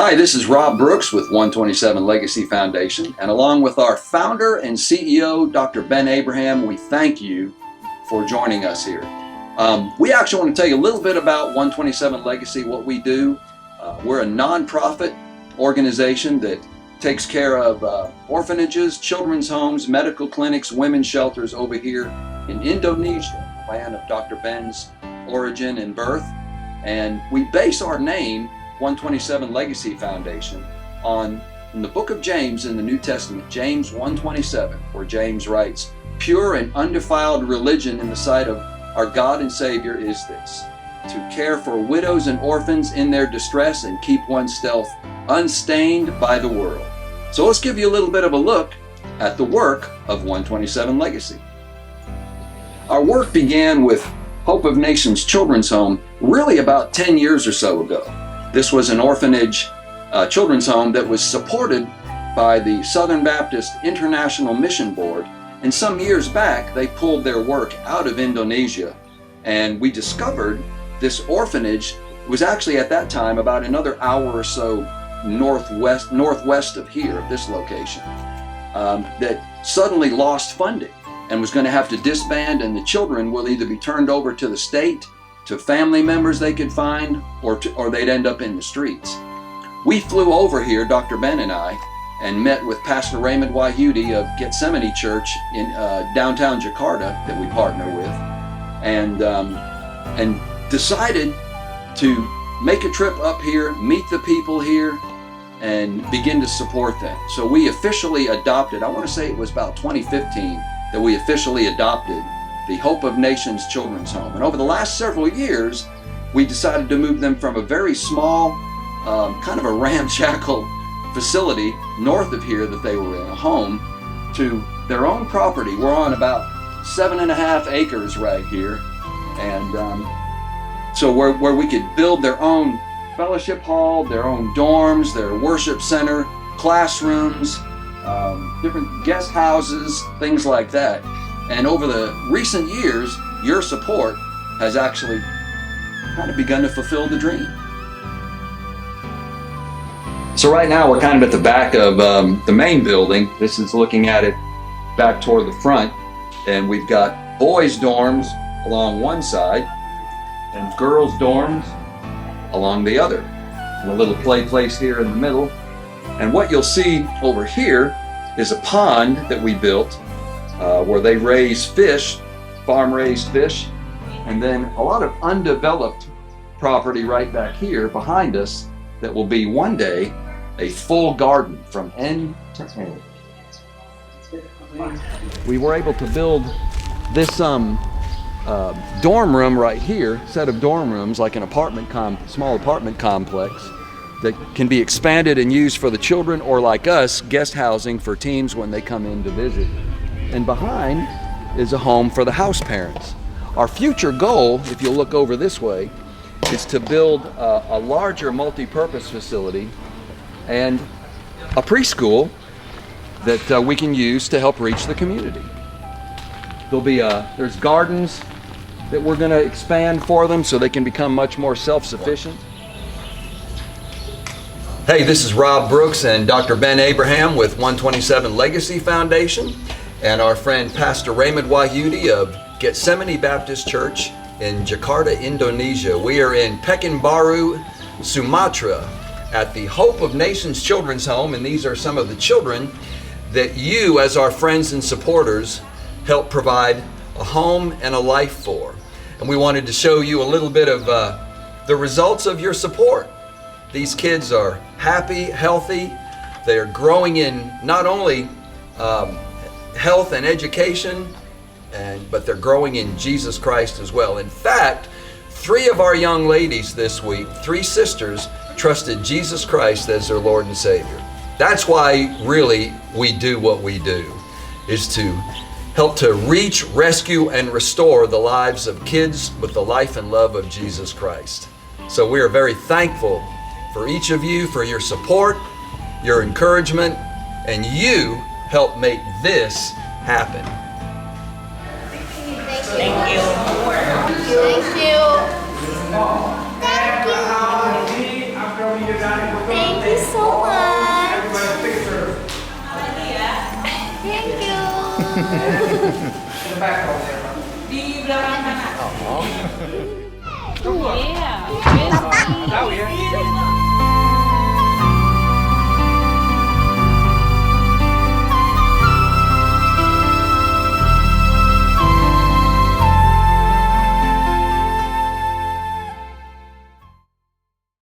Hi, this is Rob Brooks with 127 Legacy Foundation, and along with our founder and CEO, Dr. Ben Abraham, we thank you for joining us here. We actually want to tell you a little bit about 127 Legacy, what we do. We're a nonprofit organization that takes care of orphanages, children's homes, medical clinics, women's shelters over here in Indonesia, the land of Dr. Ben's origin and birth. And we base our name, 127 Legacy Foundation, in the book of James in the New Testament, James 1:27, where James writes, "Pure and undefiled religion in the sight of our God and Savior is this, to care for widows and orphans in their distress and keep oneself unstained by the world." So let's give you a little bit of a look at the work of 127 Legacy. Our work began with Hope of Nations Children's Home really about 10 years or so ago. This was an orphanage children's home that was supported by the Southern Baptist International Mission Board, and some years back they pulled their work out of Indonesia, and we discovered this orphanage was actually at that time about another hour or so northwest of here, of this location, that suddenly lost funding and was going to have to disband, and the children will either be turned over to the state, to family members they could find, or they'd end up in the streets. We flew over here, Dr. Ben and I, and met with Pastor Raymond Wahyudi of Gethsemane Church in downtown Jakarta that we partner with, and decided to make a trip up here, meet the people here, and begin to support them. So we officially adopted, I want to say it was about 2015, that we officially adopted the Hope of Nations Children's Home. And over the last several years, we decided to move them from a very small, kind of a ramshackle facility north of here that they were in, a home, to their own property. We're on about 7.5 acres right here. And so where we could build their own fellowship hall, their own dorms, their worship center, classrooms, different guest houses, things like that. And over the recent years, your support has actually kind of begun to fulfill the dream. So right now we're kind of at the back of the main building. This is looking at it back toward the front. And we've got boys' dorms along one side and girls' dorms along the other. And a little play place here in the middle. And what you'll see over here is a pond that we built where they raise fish, farm-raised fish, and then a lot of undeveloped property right back here behind us that will be one day a full garden from end to end. We were able to build this dorm room right here, set of dorm rooms like an small apartment complex that can be expanded and used for the children, or like us, guest housing for teams when they come in to visit. And behind is a home for the house parents. Our future goal, if you'll look over this way, is to build a larger multi-purpose facility and a preschool that we can use to help reach the community. There's gardens that we're going to expand for them so they can become much more self-sufficient. Hey, this is Rob Brooks and Dr. Ben Abraham with 127 Legacy Foundation, and our friend Pastor Raymond Wahyudi of Gethsemane Baptist Church in Jakarta, Indonesia. We are in Pekanbaru, Sumatra, at the Hope of Nations Children's Home, and these are some of the children that you, as our friends and supporters, help provide a home and a life for. And we wanted to show you a little bit of the results of your support. These kids are happy, healthy. They are growing in not only health and education, but they're growing in Jesus Christ as well. In fact, 3 of our young ladies this week, 3 sisters, trusted Jesus Christ as their Lord and Savior. That's why really we do what we do, is to help to reach, rescue, and restore the lives of kids with the life and love of Jesus Christ. So we are very thankful for each of you, for your support, your encouragement, and you help make this happen. Thank you. Thank you. Thank you. Thank you Di belakang kanan. Oh. Yeah. Tahu ya?